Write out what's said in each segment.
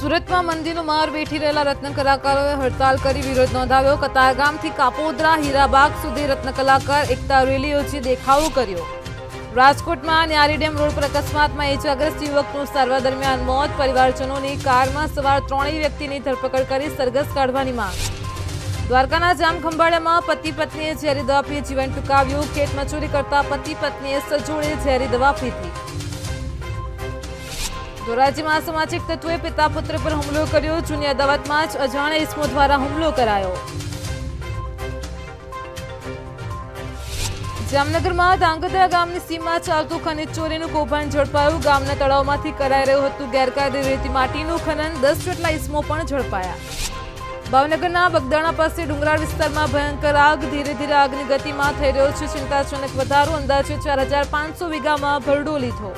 સુરતમાં મંદીનો માર વેઠી રહેલા રત્ન કલાકારોએ હડતાલ કરી વિરોધ નોંધાવ્યો। કતારગામથી કાપોદ્રા હીરાબાગ સુધી રત્ન કલાકાર એકતા રેલી યોજી દેખાવો કર્યો। રાજકોટમાં ન્યારી ડેમ રોડ પર અકસ્માતમાં ઇજાગ્રસ્ત યુવકનું સારવાર દરમિયાન મોત। પરિવારજનોની કારમાં સવાર ત્રણેય વ્યક્તિની ધરપકડ કરી સરઘસ કાઢવાની માંગ। દ્વારકાના જામખંભાળિયામાં પતિ પત્નીએ ઝેરી દવા પી જીવન ટૂંકાવ્યું। ખેતમજૂરી કરતા પતિ પત્નીએ સજોડે ઝેરી દવા પીધી। ધોરાજીમાં અસામાજિક તત્વોએ પિતા પુત્ર પર હુમલો કર્યો। જૂની અદાવતમાં જ અજાણ્યા ઇસમો દ્વારા હુમલો કરાયો। જામનગરમાં ધાંગધ્રા ગામની સીમમાં ચાલતું ખનીજ ચોરીનું કૌભાંડ ઝડપાયું। ગામના તળાવમાંથી કરાઈ રહ્યું હતું ગેરકાયદે રેતી માટીનું ખનન। 10 જેટલા ઇસમો પણ ઝડપાયા। ભાવનગરના બગદાણા પાસે ડુંગરાળ વિસ્તારમાં ભયંકર આગ। ધીરે ધીરે આગની ગતિમાં થઈ રહ્યો છે ચિંતાજનક વધારો। અંદાજે 4500 વીઘામાં ભરડો લીધો।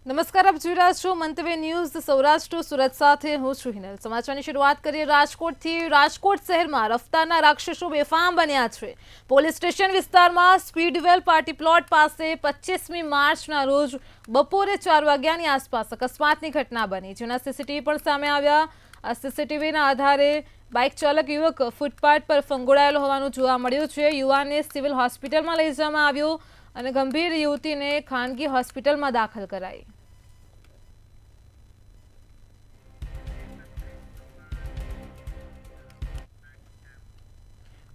નમસ્કાર, આપ જોઈ રહ્યા છો મંતવ્ય ન્યૂઝ સૌરાષ્ટ્ર સુરત સાથે હું છું હિનલ। સમાચારની શરૂઆત કરીએ રાજકોટથી। રાજકોટ શહેરમાં રફતારના રાક્ષસો બેફામ બન્યા છે। પોલીસ સ્ટેશન વિસ્તારમાં સ્પીડવેલ પાર્ટી પ્લોટ પાસે 25મી માર્ચના રોજ બપોરે 4 વાગ્યાની આસપાસ અકસ્માતની ઘટના બની, જેના સીસીટીવી પણ સામે આવ્યા। આ સીસીટીવીના આધારે બાઇક ચાલક યુવક ફૂટપાથ પર ફંગોળાયેલો હોવાનું જોવા મળ્યું છે। યુવાનને સિવિલ હોસ્પિટલમાં લઈ જવામાં આવ્યો અને ગંભીર યુવતીને ખાનગી હોસ્પિટલમાં દાખલ કરાઈ।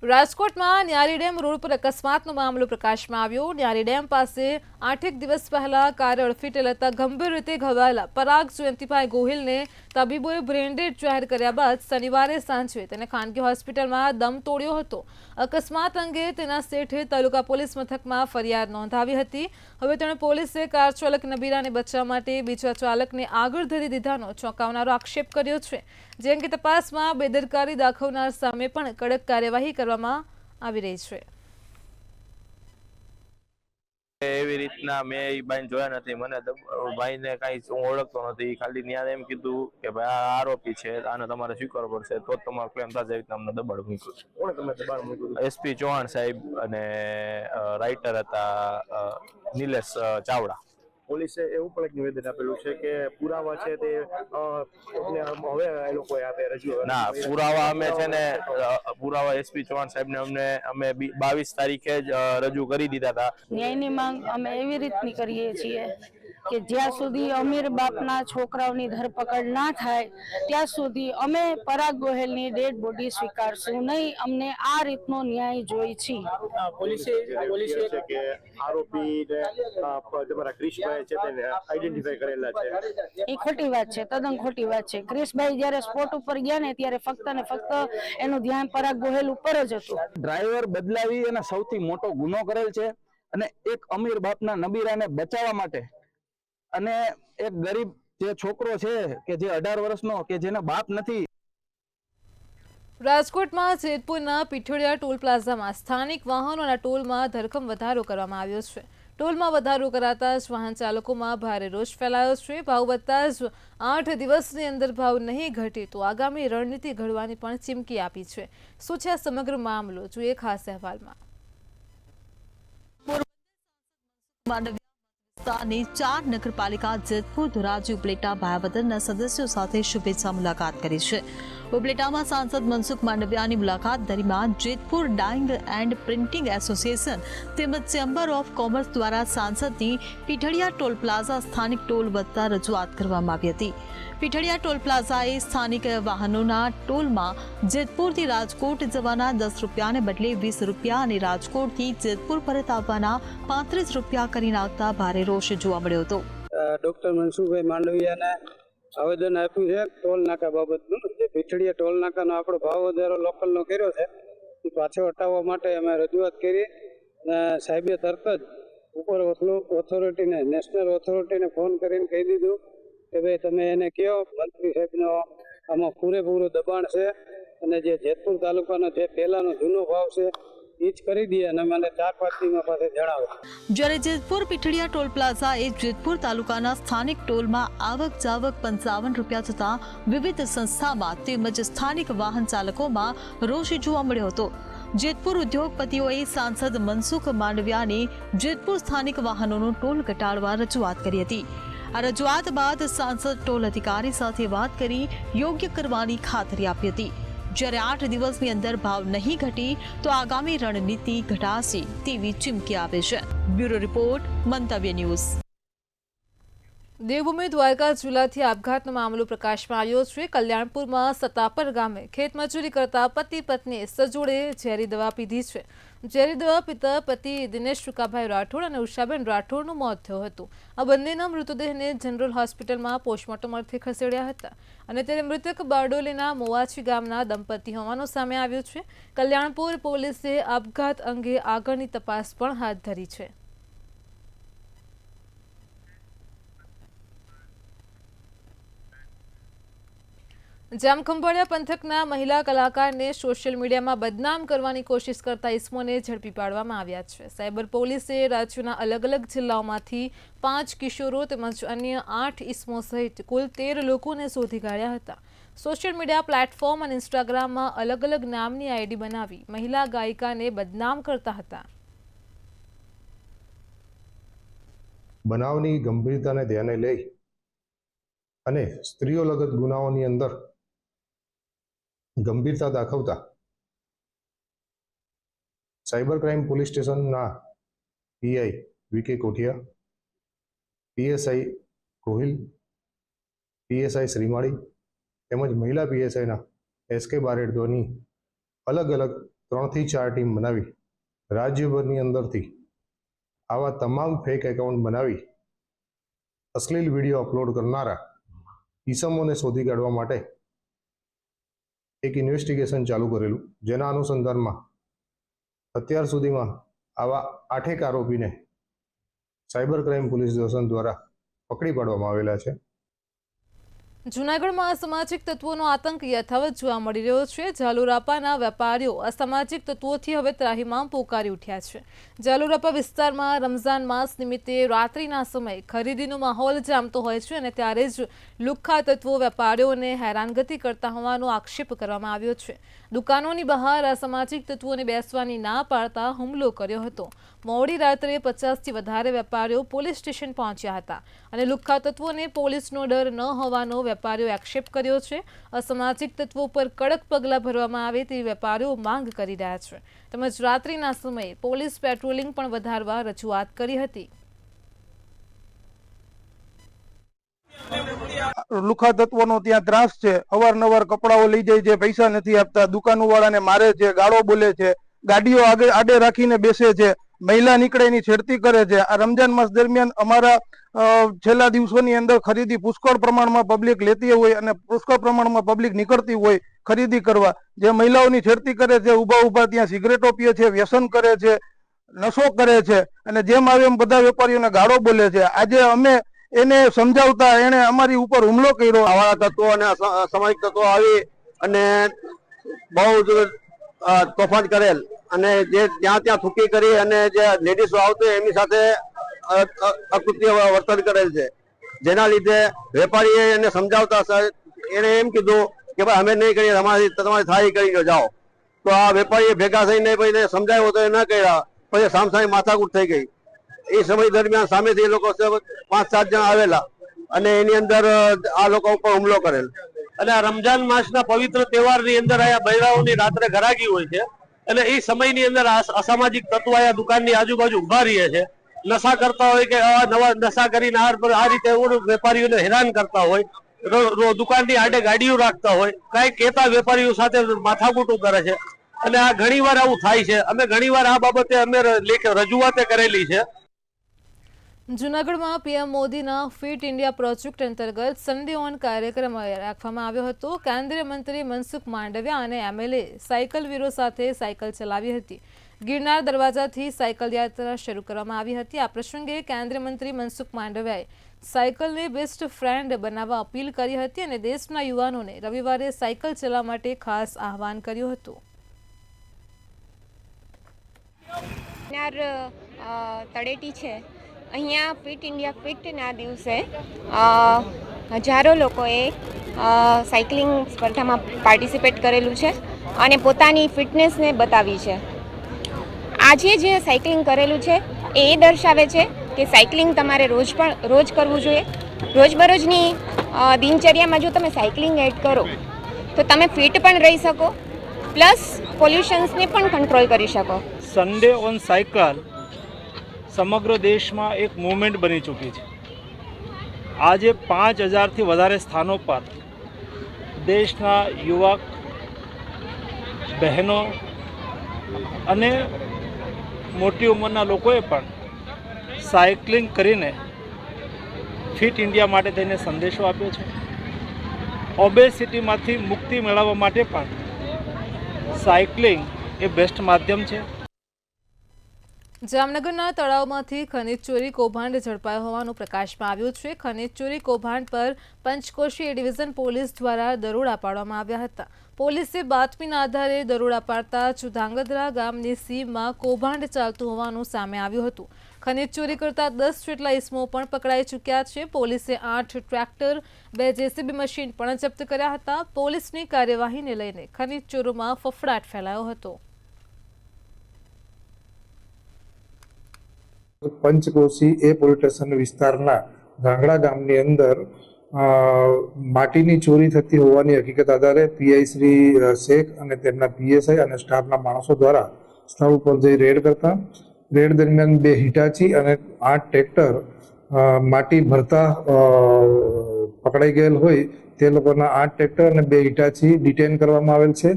રાજકોટમાં ન્યારી ડેમ રોડ પર અકસ્માતનો મામલો પ્રકાશમાં આવ્યો। ન્યારી ડેમ પાસે 8 દિવસ પહેલા કાર અડફેટે લેતા ગંભીર રીતે ઘવાયેલા પરાગ જયંતિભાઈ ગોહિલને તબીબોએ બ્રેન્ડેડ જાહેર કર્યા બાદ શનિવારે સાંજે તેને ખાનગી હોસ્પિટલમાં દમ તોડ્યો હતો। અકસ્માત અંગે તેના શેઠે તાલુકા પોલીસ મથકમાં ફરિયાદ નોંધાવી હતી। હવે તેણે પોલીસે કાર ચાલક નબીરાને બચાવવા માટે બીજા ચાલકને આગળ ધરી દીધાનો ચોંકાવનારો આક્ષેપ કર્યો છે, જે અંગે તપાસમાં બેદરકારી દાખવનાર સામે પણ કડક કાર્યવાહી કરવામાં આવી રહી છે। એવી રીતના મેં એ ભાઈને જોયા નથી। મને ભાઈને કાંઈ હું ઓળખતો નથી। ખાલી ત્યાં એમ કીધું કે ભાઈ આ આરોપી છે, આને તમારે સ્વીકારવો પડશે તો જ તમારો ક્લેમ થશે। એવી રીતના અમને દબાણ મૂક્યું। કોણ તમે દબાણ મૂક્યું? SP ચૌહાણ સાહેબ અને રાઇટર હતા નિલેશ ચાવડા। પોલીસે એવું પણ એક નિવેદન આપેલું છે કે પુરાવા છે તે હવે એ લોકોએ આપે રજૂ ના પુરાવા અમે છે ને પુરાવા SP ચૌહાણ સાહેબને અમે 22 તારીખે જ રજૂ કરી દીધા હતા। ન્યાયની માંગ અમે એવી રીતની કરીએ છીએ કે જ્યાં સુધી અમીર બાપના છોકરાઓની ધરપકડ ના થાય ત્યાં સુધી અમે પરાગ ગોહિલની ડેડ બોડી સ્વીકારશું નહીં। અમને આ રીતનો ન્યાય જોઈ છે। પોલીસે કે આરોપીને તમારા ક્રિશભાઈ છે તેને આઈડેન્ટિફાઈ કરેલા છે, એ ખોટી વાત છે, તદ્દન ખોટી વાત છે। ક્રિશભાઈ જ્યારે સ્પોટ ઉપર ગયા ને ત્યારે ફક્ત ને ફક્ત એનું ધ્યાન પરાગ ગોહિલ ઉપર જ હતું। ડ્રાઈવર બદલાવી અને સૌથી મોટો ગુનો કરેલ છે અને એક અમીર બાપના નબીરાને બચાવવા માટે અને એક ગરીબ જે છોકરો છે કે જે 18 વર્ષનો કે જેના બાપ નથી। રાજકોટમાં જેતપુરના પીઠોડિયા ટોલ પ્લાઝામાં સ્થાનિક વાહનોના ટોલમાં ધરખમ વધારો કરવામાં આવ્યો છે। ટોલમાં વધારો કરાતા જ વાહન ચાલકોમાં ભારે રોષ ફેલાયો છે। ભાવ વધતા જ 8 દિવસની અંદર ભાવ નહીં ઘટે તો આગામી રણનીતિ ઘડવાની પણ ચીમકી આપી છે। શું છે આ સમગ્ર મામલો, જોઈએ ખાસ અહેવાલમાં। વિસ્તારની 4 નગરપાલિકા જેતપુર, ધોરાજી, ઉપલેટા, ભાયાવદરના સદસ્યો સાથે શુભેચ્છા મુલાકાત કરી છે। ઉપલેટામાં સાંસદ મનસુખ માંડવિયાની મુલાકાત દરમિયાન Jetpur dying and printing association તેમજ ચેમ્બર ઓફ કોમર્સ દ્વારા સાંસદની પીઠડિયા ટોલ પ્લાઝા સ્થાનિક ટોલ વધતા રજૂઆત કરવામાં આવી હતી। પીઠડિયા ટોલ પ્લાઝાએ સ્થાનિક વાહનોના ટોલમાં જેતપુરથી રાજકોટ જવાના 10 રૂપિયાને બદલે 20 રૂપિયા અને રાજકોટથી જેતપુર પરત આવવાના 35 રૂપિયા કરી નાખતા ભારે રોષ જોવા મળ્યો હતો। ડોક્ટર મનસુખભાઈ માંડવિયાને આવેદન આપ્યું છે ટોલ નાકા બાબતનું। જે પીઠડિયા ટોલ નાકાનો આપણો ભાવ વધારો લોકલનો કર્યો છે એ પાછો હટાવવા માટે અમે રજૂઆત કરી અને સાહેબે તરત જ ઉપર ઓથોરિટીને નેશનલ ઓથોરિટીને ફોન કરીને કહી દીધું કે ભાઈ તમે એને કહો મંત્રી સાહેબનો આમાં પૂરેપૂરું દબાણ છે અને જે જેતપુર તાલુકાનો જે પહેલાનો જૂનો ભાવ છે એ જ કરી દે અને મને 4-5 દિવસમાં પાસે જણાવો. જ્યારે જેતપુર પીઠડિયા ટોલ પ્લાઝા એ જેતપુર તાલુકાના સ્થાનિક ટોલમાં આવક જાવક 55 રૂપિયા થતા વિવિધ સંસ્થામાં તેમજ સ્થાનિક વાહન ચાલકોમાં રોષ જોવા મળ્યો હતો. જેતપુર ઉદ્યોગપતિઓએ સાંસદ મનસુખ માંડવિયાની જેતપુર સ્થાનિક વાહનોનો ટોલ ઘટાડવા રજૂઆત કરી હતી. આ રજૂઆત બાદ સાંસદ ટોલ અધિકારી સાથે વાત કરી યોગ્ય કરવાની ખાતરી આપી હતી. જ્યારે 8 દિવસની અંદર ભાવ નહીં ઘટી તો આગામી રણનીતિ ઘટાશે તેવી ચીમકી આપે છે. બ્યુરો રિપોર્ટ, મંતવ્ય ન્યૂઝ. દેવભૂમિ દ્વારકા જિલ્લાથી આપઘાતનો મામલો પ્રકાશમાં આવ્યો છે. કલ્યાણપુરમાં સતાપર ગામે ખેતમજૂરી કરતા પતિ પત્નીએ સજોડે ઝેરી દવા પીધી છે. ઝેરી દવા પીતા પતિ દિનેશ સુકાભાઈ રાઠોડ અને ઉષાબેન રાઠોડનું મોત થયું હતું. આ બંનેના મૃતદેહને જનરલ હોસ્પિટલમાં પોસ્ટમોર્ટમ અર્થે ખસેડ્યા હતા અને ત્યારે મૃતક બારડોલીના મોવાછી ગામના દંપતી હોવાનું સામે આવ્યું છે. કલ્યાણપુર પોલીસે આપઘાત અંગે આગળની તપાસ પણ હાથ ધરી છે. જામખંભાળિયા પંથકના મહિલા કલાકારને સોશિયલ મીડિયામાં બદનામ કરવાની કોશિશ કરતા ઇસમોને ઝડપી પાડવામાં આવ્યા છે. સાયબર પોલીસે રાજ્યના અલગ અલગ જિલ્લાઓમાંથી 5 કિશોરો તેમજ અન્ય 8 ઇસમો સહિત કુલ 13 લોકોને શોધી કાઢ્યા હતા. સોશિયલ મીડિયા પ્લેટફોર્મ અને ઇન્સ્ટાગ્રામમાં અલગ અલગ નામની આઈડી બનાવી મહિલા ગાયિકાને બદનામ કરતા હતા. બનાવની ગંભીરતાને ધ્યાને લઈ અને સ્ત્રીઓ લગત ગુનાઓની અંદર ગંભીરતા દાખવતા સાયબર ક્રાઇમ પોલીસ સ્ટેશનના PI VK Kothiya, PSI Gohil, PSI Shrimali તેમજ મહિલા પીએસઆઈના એસકે બારેડની અલગ અલગ 3 થી 4 ટીમ બનાવી રાજ્યભરની અંદરથી આવા તમામ ફેક એકાઉન્ટ બનાવી અશ્લીલ વિડીયો અપલોડ કરનારા ઈસમોને શોધી કાઢવા માટે એક ઇન્વેસ્ટિગેશન ચાલુ કરેલું, જેના અનુસંધાનમાં અત્યાર સુધીમાં આવા 8 આરોપીને સાયબર ક્રાઇમ પોલીસ સ્ટેશન દ્વારા પકડી પાડવામાં આવેલા છે. જૂનાગઢમાં અસામાજિક તત્વોનો આતંક યથાવત જોવા મળી રહ્યો છે. જાલુરાપાના વેપારીઓ અસામાજિક તત્વોથી હવે ત્રાહિમામ પોકારી ઉઠ્યા છે. જાલુરાપા વિસ્તારમાં રમઝાન માસ નિમિત્તે રાત્રિના સમયે ખરીદીનો માહોલ જામતો હોય છે અને ત્યારે જ લુખ્ખા તત્વો વેપારીઓને હેરાનગતિ કરતા હોવાનો આક્ષેપ કરવામાં આવ્યો છે. દુકાનોની બહાર અસામાજિક તત્વોને બેસવાની ના પાડતા હુમલો કર્યો હતો. મોડી રાત્રે 50થી વધારે વેપારીઓ પોલીસ સ્ટેશન પહોંચ્યા હતા અને લુખ્ખા તત્વોને પોલીસનો ડર ન હોવાનો વેપારીઓએ આક્ષેપ કર્યો છે. અસામાજિક તત્વો પર કડક પગલાં ભરવામાં આવે તેવી વેપારીઓ માંગ કરી રહ્યા છે. તેમજ રાત્રિના સમયે પોલીસ પેટ્રોલિંગ પણ વધારવા રજૂઆત કરી હતી. લુખા તત્વોનો ત્યાં ત્રાસ છે. અવારનવાર કપડાઓ લઈ જાય છે, પૈસા નથી આપતા, દુકાનો વાળાને મારે છે, ગાળો બોલે છે, ગાડીઓ આગળ આડે રાખીને બેસે છે, મહિલા નીકળે એની છેડતી કરે છે. આ રમજાન માસ દરમિયાન અમારા છેલ્લા દિવસોની અંદર ખરીદી પુષ્કળ પ્રમાણમાં પબ્લિક લેતી હોય અને પુષ્કળ પ્રમાણમાં પબ્લિક નીકળતી હોય ખરીદી કરવા. જે મહિલાઓની છેડતી કરે છે, ઊભા ઊભા ત્યાં સિગરેટો પીએ છે, વ્યસન કરે છે, નશો કરે છે અને જેમ આવે એમ બધા વેપારીઓને ગાળો બોલે છે. આજે અમે એને સમજાવતા એને અમારી ઉપર હુમલો કર્યો. આવા તત્વો અને અસામાજિક તત્વો આવી અને બહુ જ તોફાન કરેલ અને જે ત્યાં થૂકી કરી અને જે લેડીઝો આવતી એમની સાથે અકૃત્ય વર્તન કરેલ છે. જેના લીધે વેપારીએ એને સમજાવતા એને એમ કીધું કે ભાઈ અમે નહીં કરીએ, તમારી થાળી કરી જાઓ. તો આ વેપારીએ ભેગા થઈને ભાઈ સમજાવ્યો તો એ ન કર્યા, પછી સામસામે માથાકૂટ થઈ ગઈ. એ સમય દરમિયાન સામેથી એ લોકો 5-7 જણા આવેલા અને એની અંદર આ લોકો ઉપર હુમલો કરેલ. અને આ રમજાન માસના પવિત્ર તહેવારની અંદર આયા બૈરાઓની રાત્રે ઘરાગી હોય છે અને એ સમયની અંદર અસામાજિક તત્વો આયા દુકાનની આજુબાજુ ઉભા રહે છે, નશા કરતા હોય કે નવા નશા કરીને આ રીતે વેપારીઓને હેરાન કરતા હોય, દુકાનની આડે ગાડીઓ રાખતા હોય, કઈ કહેતા વેપારીઓ સાથે માથાકૂટું કરે છે અને આ ઘણીવાર આવું થાય છે. અમે ઘણીવાર આ બાબતે અમે રજૂઆતે કરેલી છે. જૂનાગઢમાં પીએમ મોદીના ફિટ ઇન્ડિયા પ્રોજેક્ટ અંતર્ગત સન્ડે ઓન કાર્યક્રમ રાખવામાં આવ્યો હતો. કેન્દ્રીય મંત્રી મનસુખ માંડવિયા અને એમએલએ સાયકલ વીરો સાથે સાયકલ ચલાવી હતી. ગિરનાર દરવાજાથી સાયકલ યાત્રા શરૂ કરવામાં આવી હતી. આ પ્રસંગે કેન્દ્રીય મંત્રી મનસુખ માંડવિયાએ સાયકલને બેસ્ટ ફ્રેન્ડ બનાવવા અપીલ કરી હતી અને દેશના યુવાનોને રવિવારે સાયકલ ચલાવવા માટે ખાસ આહવાન કર્યું હતું. તળેટી છે, અહીંયા ફિટ ઇન્ડિયા ફિટના દિવસે હજારો લોકોએ સાયકલિંગ સ્પર્ધામાં પાર્ટિસિપેટ કરેલું છે અને પોતાની ફિટનેસને બતાવી છે. આજે જે સાયકલિંગ કરેલું છે એ દર્શાવે છે કે સાયકલિંગ તમારે રોજ કરવું જોઈએ. રોજબરોજની દિનચર્યામાં જો તમે સાયકલિંગ એડ કરો તો તમે ફિટ પણ રહી શકો, પ્લસ પોલ્યુશન્સને પણ કંટ્રોલ કરી શકો. સન્ડે ઓન સાયકલ સમગ્ર દેશમાં એક મૂવમેન્ટ બની ચૂકી છે. આજે 5000થી વધારે સ્થાનો પર દેશના યુવક બહેનો અને મોટી ઉંમરના લોકોએ પણ સાયકલિંગ કરીને ફિટ ઇન્ડિયા માટે થઈને સંદેશો આપ્યો છે. ઓબેસિટીમાંથી મુક્તિ મેળવવા માટે પણ સાયકલિંગ એ બેસ્ટ માધ્યમ છે. જામનગરના તળાવમાંથી ખનીજ ચોરી કૌભાંડ ઝડપાયો હોવાનું પ્રકાશમાં આવ્યું છે. ખનીજ ચોરી કૌભાંડ પર પંચકોશી એ ડિવિઝન પોલીસ દ્વારા દરોડા પાડવામાં આવ્યા હતા. પોલીસે બાતમીના આધારે દરોડા પાડતા ચુધાંગધ્રા ગામની સીમમાં કૌભાંડ ચાલતું હોવાનું સામે આવ્યું હતું. ખનીજ ચોરી કરતા 10 જેટલા ઇસમો પણ પકડાઈ ચૂક્યા છે. પોલીસે 8 ટ્રેક્ટર, 2 જેસીબી મશીન પણ જપ્ત કર્યા હતા. પોલીસની કાર્યવાહીને લઈને ખનીજ ચોરોમાં ફફડાટ ફેલાયો હતો. પંચકોશી એ પોલીસ સ્ટેશન વિસ્તારના ગાંગડા ગામની અંદર માટીની ચોરી થતી હોવાની હકીકત આધારે પીઆઈ શ્રી શેખ અને તેમના પીએસઆઈ અને સ્ટાફના માણસો દ્વારા સ્થળ ઉપર જઈ રેડ કરતા રેડ દરમિયાન 2 હિટાચી અને 8 ટ્રેક્ટર માટી ભરતા પકડાઈ ગયેલ હોય તે લોકોના 8 ટ્રેક્ટર અને 2 હિટાચી ડિટેન કરવામાં આવેલ છે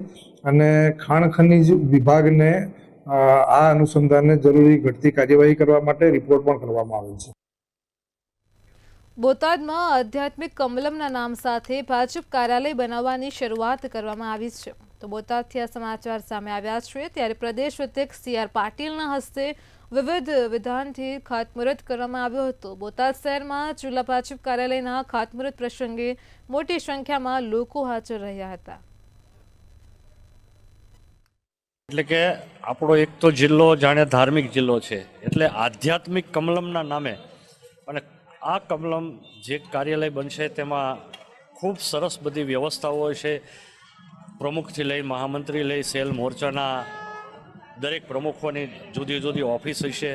અને ખાણ ખનીજ વિભાગને આ અનુસંધાને જરૂરી ઘટતી કાર્યવાહી કરવા માટે રિપોર્ટ પણ કરવામાં આવેલ છે. બોટાદમાં આધ્યાત્મિક કમલમના નામ સાથે ભાજપ કાર્યાલય બનાવવાની શરૂઆત કરવામાં આવી છે. તો બોટાદથી આ સમાચાર સામે આવ્યા છે. ત્યારે પ્રદેશ અધ્યક્ષ CR પાટીલના હસ્તે વિવિધ વિધાનથી ખાતમુહૂર્ત કરવામાં આવ્યો હતો. બોટાદ શહેરમાં જિલ્લા ભાજપ કાર્યાલયના ખાતમુહૂર્ત પ્રસંગે મોટી સંખ્યામાં લોકો હાજર રહ્યા હતા. એટલે કે આપણો એક તો જિલ્લો જાણે ધાર્મિક જિલ્લો છે, એટલે આધ્યાત્મિક કમલમના નામે અને આ કમલમ જે કાર્યાલય બનશે તેમાં ખૂબ સરસ બધી વ્યવસ્થાઓ છે. પ્રમુખથી લઈ મહામંત્રી લઈ સેલ મોરચાના દરેક પ્રમુખોની જુદી જુદી ઓફિસ હશે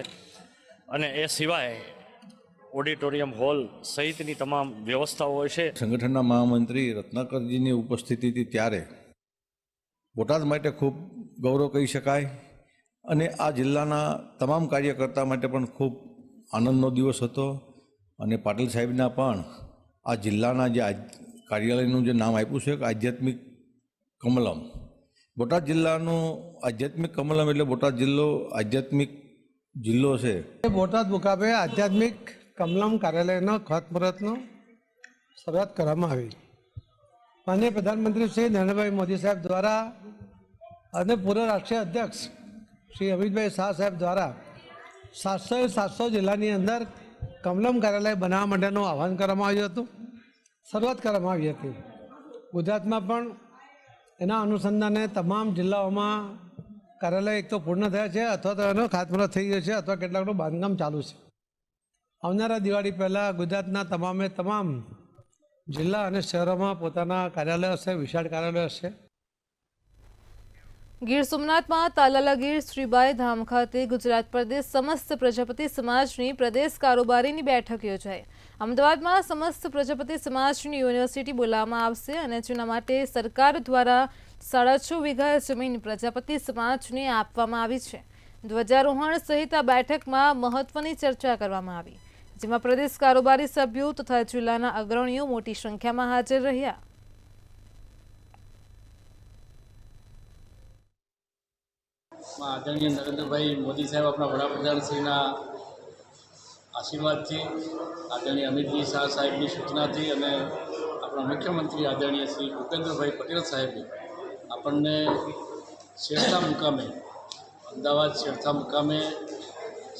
અને એ સિવાય ઓડિટોરિયમ હોલ સહિતની તમામ વ્યવસ્થાઓ છે. સંગઠનના મહામંત્રી રત્નાકરજીની ઉપસ્થિતિ હતી ત્યારે બોટાદ માટે ખૂબ ગૌરવ કહી શકાય અને આ જિલ્લાના તમામ કાર્યકર્તા માટે પણ ખૂબ આનંદનો દિવસ હતો. અને પાટીલ સાહેબના પણ આ જિલ્લાના જે કાર્યાલયનું જે નામ આપ્યું છે આધ્યાત્મિક કમલમ, બોટાદ જિલ્લાનું આધ્યાત્મિક કમલમ એટલે બોટાદ જિલ્લો આધ્યાત્મિક જિલ્લો છે. બોટાદ મુકામે આધ્યાત્મિક કમલમ કાર્યાલયનો ખાતમુહૂર્તનો શરૂઆત કરવામાં આવી. માનનીય પ્રધાનમંત્રી શ્રી નરેન્દ્રભાઈ મોદી સાહેબ દ્વારા અને પૂર્વ રાષ્ટ્રીય અધ્યક્ષ શ્રી અમિતભાઈ શાહ સાહેબ દ્વારા 700 જિલ્લાની અંદર કમલમ કાર્યાલય બનાવવા માટેનું આહવાન કરવામાં આવ્યું હતું, શરૂઆત કરવામાં આવી હતી. ગુજરાતમાં પણ એના અનુસંધાને તમામ જિલ્લાઓમાં કાર્યાલય એક તો પૂર્ણ થયા છે અથવા તો એનો ખાતમુહૂર્ત થઈ ગયો છે અથવા કેટલાકનું બાંધકામ ચાલુ છે. આવનારા દિવાળી પહેલાં ગુજરાતના તમામ જિલ્લા અને શહેરોમાં પોતાના કાર્યાલય હશે, વિશાળ કાર્યાલય હશે. ગીર સોમનાથમાં તાલાલાગીર શ્રીબાઈ ધામ ખાતે ગુજરાત પ્રદેશ સમસ્ત પ્રજાપતિ સમાજની પ્રદેશ કારોબારીની બેઠક યોજાઈ. અમદાવાદમાં સમસ્ત પ્રજાપતિ સમાજની યુનિવર્સિટી બોલાવવામાં આવશે અને જેના માટે સરકાર દ્વારા 6.5 વીઘા જમીન પ્રજાપતિ સમાજને આપવામાં આવી છે. ધ્વજારોહણ સહિત આ બેઠકમાં મહત્વની ચર્ચા કરવામાં આવી, જેમાં પ્રદેશ કારોબારી સભ્યો તથા જિલ્લાના અગ્રણીઓ મોટી સંખ્યામાં હાજર રહ્યા. આદરણીય નરેન્દ્રભાઈ મોદી સાહેબ આપણા વડાપ્રધાનશ્રીના આશીર્વાદથી, આદરણીય અમિતભાઈ શાહ સાહેબની સૂચનાથી અને આપણા મુખ્યમંત્રી આદરણીય શ્રી ભૂપેન્દ્રભાઈ પટેલ સાહેબે આપણને શેરથા મુકામે, અમદાવાદ શેરથા મુકામે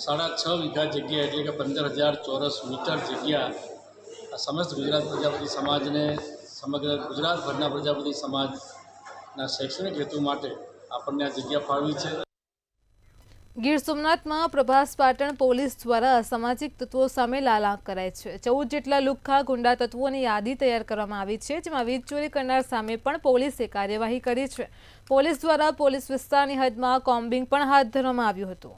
6.5 વીઘા જગ્યા એટલે કે 15,000 ચોરસ મીટર જગ્યા આ સમસ્ત ગુજરાત પ્રજાપતિ સમાજને, સમગ્ર ગુજરાતભરના પ્રજાપતિ સમાજના શૈક્ષણિક હેતુ માટે આપણને આ જગ્યા ફાળવી છે. ગીર સોમનાથમાં પ્રભાસ પાટણ પોલીસ દ્વારા અસામાજિક તત્વો સામે લાલાંક કરાય છે। 14 જેટલા લુખ્ખા ગુંડા તત્વોની યાદી તૈયાર કરવામાં આવી છે, જેમાં વીજ ચોરી કરનાર સામે પણ પોલીસે કાર્યવાહી કરી છે। પોલીસ દ્વારા પોલીસ વિસ્તારની હદમાં કોમ્બિંગ પણ હાથ ધરવામાં આવ્યું હતું।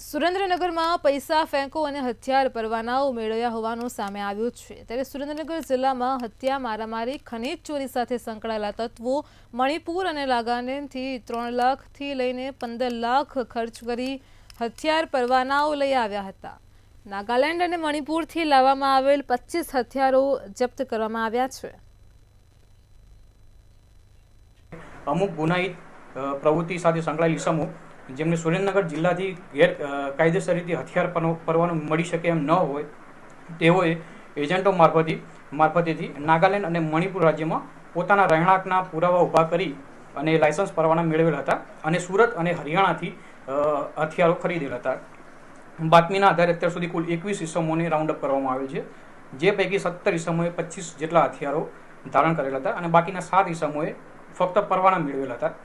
સુરેન્દ્રનગરમાં પૈસા ફેંકો અને હથિયાર પરવાનાઓ મેળવ્યા હોવાનું સામે આવ્યું છે। ત્યારે સુરેન્દ્રનગર જિલ્લામાં હત્યા, મારામારી, ખનીજ ચોરી સાથે સંકળાયેલા તત્વો મણિપુર અને નાગાલેન્ડથી 3 લાખથી લઈને 15 લાખ ખર્ચ કરી હથિયાર પરવાનાઓ લઈ આવ્યા હતા। નાગાલેન્ડ અને મણિપુરથી લાવવામાં આવેલ 25 હથિયારો જપ્ત કરવામાં આવ્યા છે। અમુક ગુનાહિત પ્રવૃત્તિ સાથે સંકળાયેલ ઇસમો જેમને સુરેન્દ્રનગર જિલ્લાથી ગેરકાયદેસર રીતે હથિયાર પરવાનું મળી શકે એમ ન હોય તેઓએ એજન્ટો મારફતેથી નાગાલેન્ડ અને મણિપુર રાજ્યમાં પોતાના રહેણાંકના પુરાવા ઊભા કરી અને લાયસન્સ પરવાના મેળવેલ હતા અને સુરત અને હરિયાણાથી હથિયારો ખરીદેલ હતા। બાતમીના આધારે અત્યાર સુધી કુલ 21 ઇસમોને રાઉન્ડ અપ કરવામાં આવેલ છે, જે પૈકી 17 ઇસમોએ 25 જેટલા હથિયારો ધારણ કરેલા હતા અને બાકીના 7 ઇસમોએ ફક્ત પરવાના મેળવેલ હતા।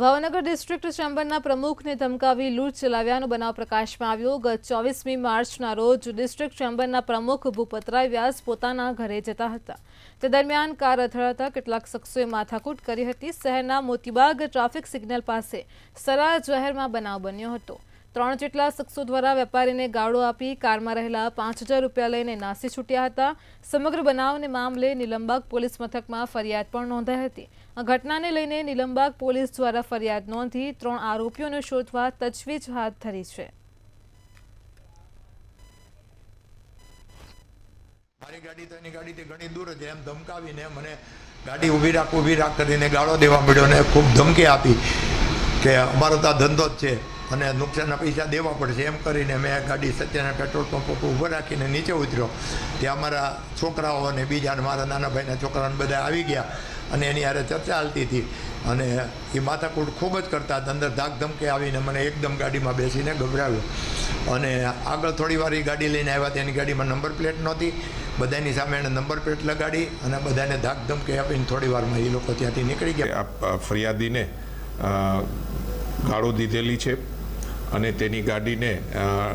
ભાવનગર ડિસ્ટ્રિક્ટ ચેમ્બરના પ્રમુખને ધમકાવી લૂંટ ચલાવ્યાનો બનાવ પ્રકાશમાં આવ્યો। ગત 24મી માર્ચના રોજ ડિસ્ટ્રિક્ટ ચેમ્બરના પ્રમુખ ભૂપતરાય વ્યાસ પોતાના ઘરે જતા હતા। તે દરમિયાન કાર અથડાતા કેટલાક શખ્સોએ માથાકૂટ કરી હતી। શહેરના મોતીબાગ ટ્રાફિક સિગ્નલ પાસે સરા જહેરમાં બનાવ બન્યો હતો। 3 જેટલા શખ્સો દ્વારા વેપારીને ગાળો આપી કારમાં રહેલા 5000 રૂપિયા લઈને નાસી છૂટ્યા હતા। સમગ્ર બનાવને મામલે નીલમબાગ પોલીસ મથકમાં ફરિયાદ પણ નોંધાઈ હતી। આ ઘટનાને લઈને નીલમબાગ પોલીસ દ્વારા ફરિયાદ નોંધી 3 આરોપીઓને શોધવા તજવીજ હાથ ધરી છે। મારી ગાડી તો એની ગાડીથી ઘણી દૂર છે એમ ધમકાવીને મને ગાડી ઊભી રાખ કરીને ગાળો દેવા મળ્યો ને ખૂબ ધમકી આપી કે અમારો તો આ ધંધો જ છે અને નુકસાનના પૈસા દેવા પડશે એમ કરીને મેં ગાડી સત્યના પેટ્રોલ પંપ ઉપર ઊભો રાખીને નીચે ઉતર્યો। ત્યાં અમારા છોકરાઓ અને બીજા મારા નાના ભાઈના છોકરાઓને બધા આવી ગયા અને એની હારે ચર્ચા હાલતી હતી અને એ માથાકૂટ ખૂબ જ કરતા હતા। અંદર ધાક ધમકે આવીને મને એકદમ ગાડીમાં બેસીને ગભરાવ્યો અને આગળ થોડી વાર એ ગાડી લઈને આવ્યા, તેની ગાડીમાં નંબર પ્લેટ નહોતી, બધાની સામે એણે નંબર પ્લેટ લગાડી અને બધાને ધાક ધમકે આપીને થોડી વારમાં એ લોકો ત્યાંથી નીકળી ગયા। ફરિયાદીને ગાળો દીધેલી છે અને તેની ગાડીને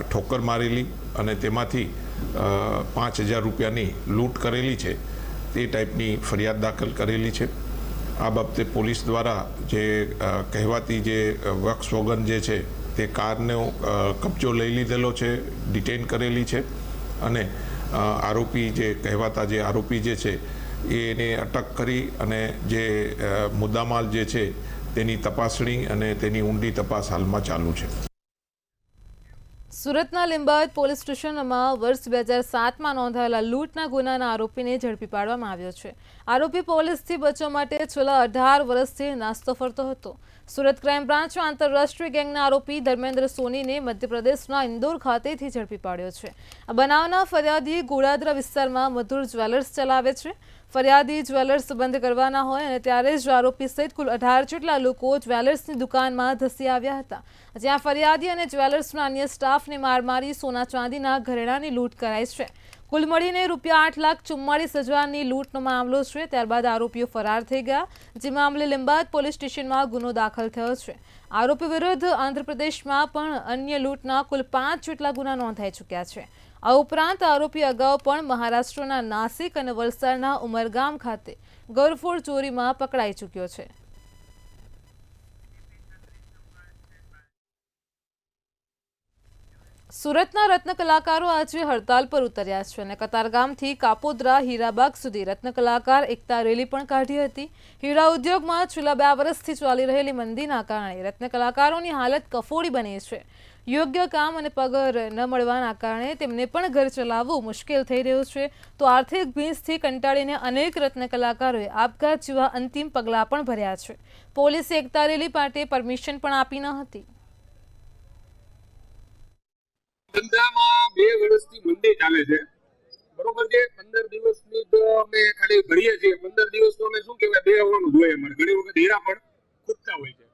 ઠોકર મારેલી અને તેમાંથી 5000 રૂપિયાની લૂંટ કરેલી છે તે ટાઈપની ફરિયાદ દાખલ કરેલી છે। આ બાબતે પોલીસ દ્વારા જે કહેવાતી જે વોક્સવોગન જે છે તે કારનો કબજો લઈ લીધેલો છે, ડિટેન કરેલી છે અને આરોપી જે કહેવાતા જે આરોપી જે છે એને અટક કરી અને જે મુદ્દામાલ જે છે તેની તપાસણી અને તેની ઊંડી તપાસ હાલમાં ચાલુ છે। સુરતના લીંબાયત પોલીસ સ્ટેશનમાં વર્ષ 2007માં નોંધાયેલા લૂંટના ગુનાના આરોપીને ઝડપી પાડવામાં આવ્યો છે। આરોપી પોલીસથી બચવા માટે છેલ્લા 18 વર્ષથી નાસ્તો ફરતો હતો। સુરત ક્રાઇમ બ્રાન્ચે આંતરરાષ્ટ્રીય ગેંગના આરોપી ધર્મેન્દ્ર સોનીને મધ્યપ્રદેશના ઇન્દોર ખાતેથી ઝડપી પાડ્યો છે। આ બનાવના ફરિયાદી ગોળાદરા વિસ્તારમાં મધુર જ્વેલર્સ ચલાવે છે। ફરિયાદી જ્વેલર્સ બંધ કરવાના હોય અને ત્યારે જ આરોપી સહિત કુલ 18 જેટલા લોકો જ્વેલર્સની દુકાનમાં ધસી આવ્યા હતા, જ્યાં ફરિયાદી અને જ્વેલર્સના અન્ય સ્ટાફને માર મારી સોના ચાંદીના ઘરેણાની લૂંટ કરાઈ છે। કુલ મળીને ₹8,44,000ની લૂંટનો મામલો છે। ત્યારબાદ આરોપીઓ ફરાર થઈ ગયા, જે મામલે લીંબાયત પોલીસ સ્ટેશનમાં ગુનો દાખલ થયો છે। આરોપી વિરુદ્ધ આંધ્રપ્રદેશમાં પણ અન્ય લૂંટના કુલ 5 જેટલા ગુના નોંધાઈ ચૂક્યા છે। આ ઉપરાંત આરોપી અગાઉ પણ મહારાષ્ટ્રના નાસિક અને વલસાડના ઉમરગામ ખાતે ગરફોડ ચોરીમાં પકડાઈ ચૂક્યો છે। સુરતના રત્ન કલાકારો આજે હડતાલ પર ઉતર્યા છે અને કતારગામથી કાપોદ્રા હીરાબાગ સુધી રત્ન કલાકાર એકતા રેલી પણ કાઢી હતી। હીરા ઉદ્યોગમાં છેલ્લા 2 વર્ષથી ચાલી રહેલી મંદીના કારણે રત્ન કલાકારોની હાલત કફોડી બની છે। યોગ્ય કામ અને પગાર ન મળવાના કારણે તેમને પણ ઘર ચલાવવું મુશ્કેલ થઈ રહ્યું છે, તો આર્થિક ભીંસથી કંટાળીને અનેક રત્ન કલાકારોએ આપઘાત જેવા અંતિમ પગલાં પણ ભર્યા છે। પોલીસે એકતા રેલી માટે પરમિશન પણ આપી ન હતી। ધંધામાં 2 વર્ષથી મંદી ચાલે છે, બરોબર છે। 15 દિવસની તો અમે ખાલી ભરીએ છીએ, 15 દિવસ તો અમે શું કહેવાય બે આવવાનું જોઈએ અમારે। ઘણી વખત હીરા પણ ખૂટતા હોય છે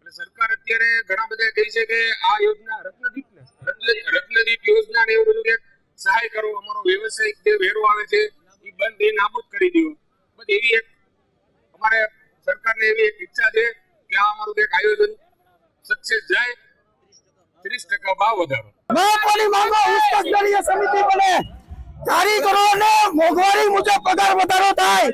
અને સરકાર અત્યારે ઘણા બધા કહે છે કે આ યોજના રત્નદીપ ને રત્નદીપ યોજના ને એવું બધું કે સહાય કરો, અમારો વ્યવસાયિક જે વેરો આવે છે એ બંધ એ નાબૂદ કરી દો. બસ એવી એક અમારે સરકારને એવી એક ઈચ્છા છે કે આ અમારું એક આયોજન સક્સેસ જાય. 30% ભાવ વધારો. મહત્વની માંગો ઉચ્ચ સ્તરીય સમિતિ બને, કારીગરોને મોંઘવારી મુજબ પગાર વધારો થાય,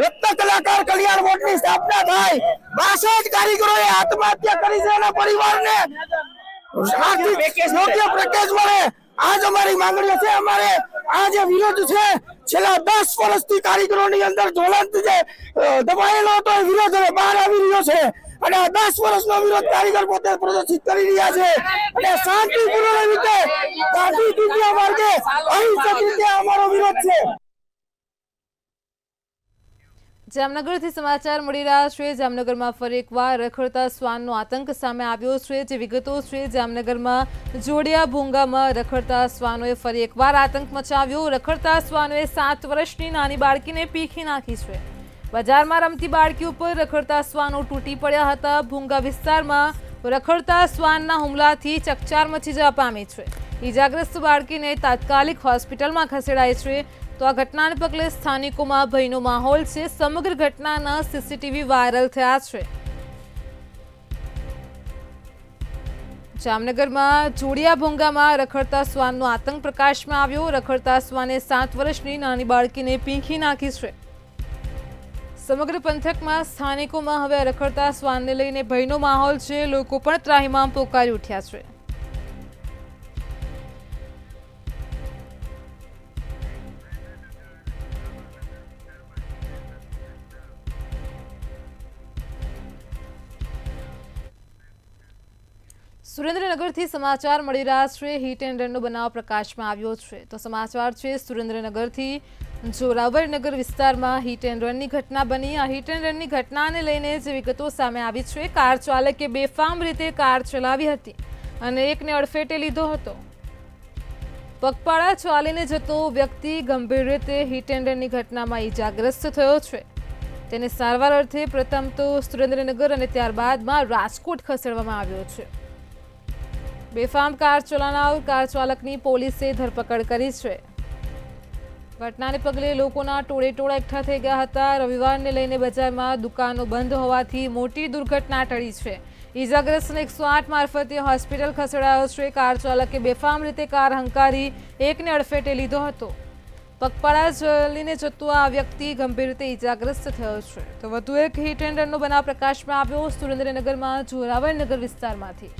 રત્ન કલાકાર કલ્યાણ બોર્ડની સ્થાપના થાય. 62 કારીગરોએ આત્મહત્યા કરી છે એના પરિવારને આર્થિક યોગ્ય પેકેજ મળે. આજ અમારી માંગણીઓ છે. અમારે આ જે વિરોધ છે છેલ્લા 10 વર્ષથી કારીગરોની અંદર જ્વલંત જે દબાયેલો હતો એ વિરોધ હવે બહાર આવી રહ્યો છે અને આ 10 વર્ષનો વિરોધ કારીગર પોતે પ્રદર્શિત કરી રહ્યા છે અને શાંતિપૂર્ણ રીતે ગાંધી દુનિયા માર્ગે અહિંસક રીતે અમારો વિરોધ છે. જામનગરથી સમાચાર મળી રહ્યા છે. જામનગરમાં ફરી એકવાર રખડતા શ્વાનનો આતંક સામે આવ્યો છે. જે વિગતો છે, જામનગરમાં જોડિયા ભૂંગામાં રખડતા શ્વાનોએ ફરી એકવાર આતંક મચાવ્યો. રખડતા શ્વાનોએ 7 વર્ષની નાની બાળકીને પીખી નાખી છે. બજારમાં રમતી બાળકી ઉપર રખડતા શ્વાનો તૂટી પડ્યા હતા. ભૂંગા વિસ્તારમાં રખડતા શ્વાનના હુમલાથી ચકચાર મચી જવા પામી છે. ઈજાગ્રસ્ત બાળકીને તાત્કાલિક હોસ્પિટલમાં ખસેડાઈ છે. તો આ ઘટનાને પગલે સ્થાનિકોમાં ભયનો માહોલ છે. સમગ્ર ઘટનાના સીસીટીવી વાયરલ થયા છે. જામનગરમાં જોડિયા ભૂંગામાં રખડતા શ્વાનનો આતંક પ્રકાશમાં આવ્યો. રખડતા શ્વાને 7 વર્ષની નાની બાળકીને પીંખી નાખી છે. સમગ્ર પંથકમાં સ્થાનિકોમાં હવે રખડતા શ્વાનને લઈને ભયનો માહોલ છે. લોકો પણ ત્રાહિમામ પોકારી ઉઠ્યા છે. સુરેન્દ્રનગરથી સમાચાર મળી રહ્યા છે. હિટ એન્ડ રનનો બનાવ પ્રકાશમાં આવ્યો છે. તો સમાચાર છે સુરેન્દ્રનગરથી જોરાવરનગર વિસ્તારમાં હિટ એન્ડ રનની ઘટના બની. આ હિટ એન્ડ રનની ઘટનાને લઈને જે વિગતો સામે આવી છે, કાર ચાલકે બેફામ રીતે કાર ચલાવી હતી અને એકને અડફેટે લીધો હતો. પગપાળા ચાલીને જતો વ્યક્તિ ગંભીર રીતે હિટ એન્ડ રનની ઘટનામાં ઈજાગ્રસ્ત થયો છે. તેને સારવાર અર્થે પ્રથમ તો સુરેન્દ્રનગર અને ત્યારબાદમાં રાજકોટ ખસેડવામાં આવ્યો છે. બેફામ કાર ચલાવનાર કાર ચાલકની પોલીસે ધરપકડ કરી છે. ઘટનાને પગલે લોકોના ટોળેટોળા એકઠા થઈ ગયા હતા. રવિવારને લઈને બજારમાં દુકાનો બંધ હોવાથી મોટી દુર્ઘટના ટળી છે. ઈજાગ્રસ્તને 108 મારફતે હોસ્પિટલ ખસેડાયો છે. કાર ચાલકે બેફામ રીતે કાર હંકારી એકને અડફેટે લીધો હતો. પગપાળા ચાલીને જતો આ વ્યક્તિ ગંભીર રીતે ઈજાગ્રસ્ત થયો છે. તો વધુ એક હિટ એન્ડ રનનો બનાવ પ્રકાશમાં આવ્યો સુરેન્દ્રનગરમાં જોરાવરનગર વિસ્તારમાંથી.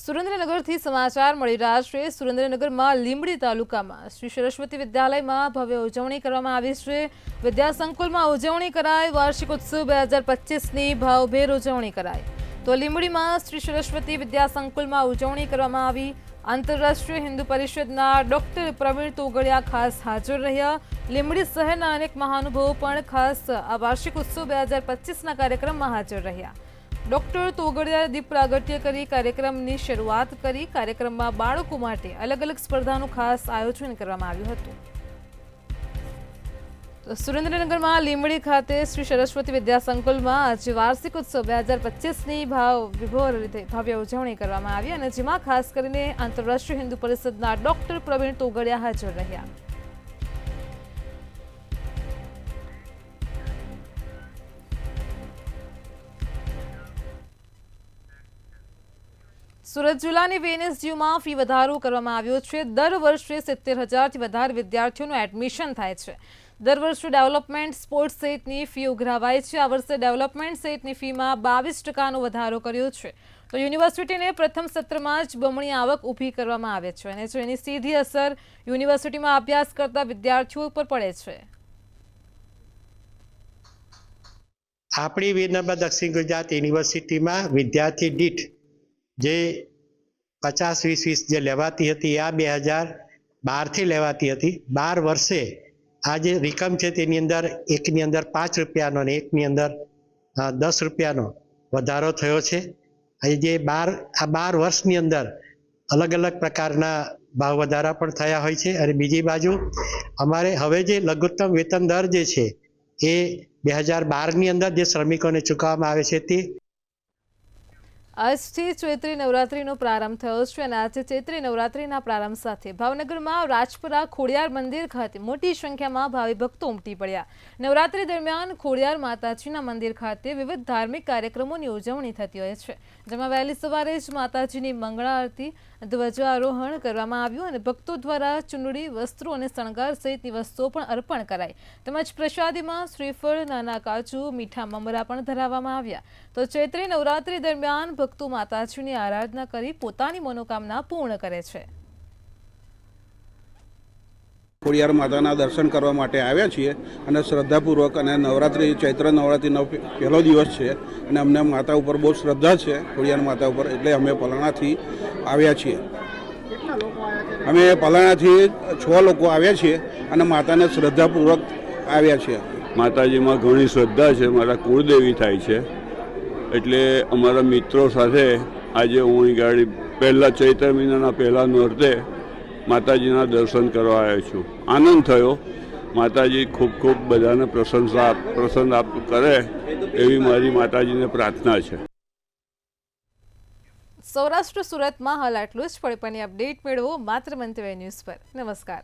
સુરેન્દ્રનગરથી સમાચાર મળી રહ્યા છે. સુરેન્દ્રનગરમાં લીંબડી તાલુકામાં શ્રી સરસ્વતી વિદ્યાલયમાં ભવ્ય ઉજવણી કરવામાં આવી છે. વિદ્યાસંકુલમાં ઉજવણી કરાઈ. વાર્ષિક ઉત્સવ 2025ની ભાવભેર ઉજવણી કરાઈ. તો લીંબડીમાં શ્રી સરસ્વતી વિદ્યાસંકુલમાં ઉજવણી કરવામાં આવી. આંતરરાષ્ટ્રીય હિન્દુ પરિષદના ડોક્ટર પ્રવીણ તોગડિયા ખાસ હાજર રહ્યા. લીંબડી શહેરના અનેક મહાનુભાવો પણ ખાસ આ વાર્ષિક ઉત્સવ 2025ના કાર્યક્રમમાં હાજર રહ્યા. ડોક્ટર તોગડિયાએ દીપ પ્રાગટ્ય કરી કાર્યક્રમની શરૂઆત કરી. કાર્યક્રમમાં બાળકો માટે અલગ અલગ સ્પર્ધાનું ખાસ આયોજન કરવામાં આવ્યું હતું. તો સુરેન્દ્રનગરમાં લીંબડી ખાતે શ્રી સરસ્વતી વિદ્યાસંકુલમાં આજે વાર્ષિક ઉત્સવ 2025ની ભાવવિભોર રીતે ભવ્ય ઉજવણી કરવામાં આવી અને જેમાં ખાસ કરીને આંતરરાષ્ટ્રીય હિન્દુ પરિષદના ડોક્ટર પ્રવીણ તોગડિયા હાજર રહ્યા. સુરત જિલ્લાની VNSUમાં ફી વધારો કરવામાં આવ્યો છે. દર વર્ષે 70,000થી વધારે વિદ્યાર્થીઓનું એડમિશન થાય છે. દર વર્ષે ડેવલપમેન્ટ સ્પોર્ટ્સ સહિતની ફી ઉઘરાવાય છે. આ વર્ષે ડેવલપમેન્ટ સહિતની ફીમાં 22% વધારો કર્યો છે. તો યુનિવર્સિટીને પ્રથમ સત્રમાં જ બમણી આવક ઊભી કરવામાં આવે છે અને જેની સીધી અસર યુનિવર્સિટીમાં અભ્યાસ કરતા વિદ્યાર્થીઓ પર પડે છે. આપણી વીરનર્મદા દક્ષિણ ગુજરાત યુનિવર્સિટીમાં વિદ્યાર્થી દીઠ જે 50-20 જે લેવાતી હતી આ 2012થી લેવાતી હતી. 12 વર્ષે આ જે રકમ છે તેની અંદર એકની અંદર 5 રૂપિયાનો અને એકની અંદર 10 રૂપિયાનો વધારો થયો છે. અહીં જે 12 વર્ષની અંદર અલગ અલગ પ્રકારના ભાવ વધારા પણ થયા હોય છે. અને બીજી બાજુ અમારે હવે જે લઘુત્તમ વેતન દર જે છે એ 2012ની અંદર જે શ્રમિકોને ચૂકવવામાં આવે છે તે આજથી ચૈત્રી નવરાત્રીનો પ્રારંભ થયો છે અને આજે ચૈત્રી નવરાત્રીના પ્રારંભ સાથે ભાવનગરમાં રાજપુરા ખોડિયાર મંદિર ખાતે મોટી સંખ્યામાં ભાવિ ભક્તો ઉમટી પડ્યા. નવરાત્રી દરમિયાન ખોડિયાર માતાજીના મંદિર ખાતે વિવિધ ધાર્મિક કાર્યક્રમોની ઉજવણી થતી હોય છે, જેમાં વહેલી સવારે જ માતાજીની મંગળા આરતી, ધ્વજારોહણ કરવામાં આવ્યું અને ભક્તો દ્વારા ચૂંદડી, વસ્ત્રો અને શણગાર સહિતની વસ્તુઓ પણ અર્પણ કરાઈ. તેમજ પ્રસાદીમાં શ્રીફળ, નાના કાજુ, મીઠા મમરા પણ ધરાવવામાં આવ્યા. તો ચૈત્રી નવરાત્રી દરમિયાન ભક્તો માતાજીની આરાધના કરી પોતાની મનોકામના પૂર્ણ કરે છે. ખોડિયાર માતાના દર્શન કરવા માટે આવ્યા છીએ અને શ્રદ્ધાપૂર્વક, અને નવરાત્રિ ચૈત્ર નવરાત્રિનો પહેલો દિવસ છે અને અમને માતા ઉપર બહુ શ્રદ્ધા છે, ખોડિયાર માતા ઉપર, એટલે અમે પલાણાથી આવ્યા છીએ. અમે પલાણાથી 6 લોકો આવ્યા છીએ અને માતાને શ્રદ્ધાપૂર્વક આવ્યા છીએ. માતાજીમાં ઘણી શ્રદ્ધા છે, મારા કુળદેવી થાય છે, એટલે અમારા મિત્રો સાથે આજે હું અહીં ગાડી પહેલાં ચૈત્ર મહિનાના પહેલા નોરતે માતાજીના દર્શન કરવા આવ્યો છું. આનંદ થયો. માતાજી ખૂબ ખૂબ બધાને પ્રસન્ન કરે એવી મારી માતાજીને પ્રાર્થના છે. સૌરાષ્ટ્ર સુરતમાં હાલ આટલું જ. પડે અપડેટ મેળવો માત્ર મંતવ્ય ન્યૂઝ પર. નમસ્કાર.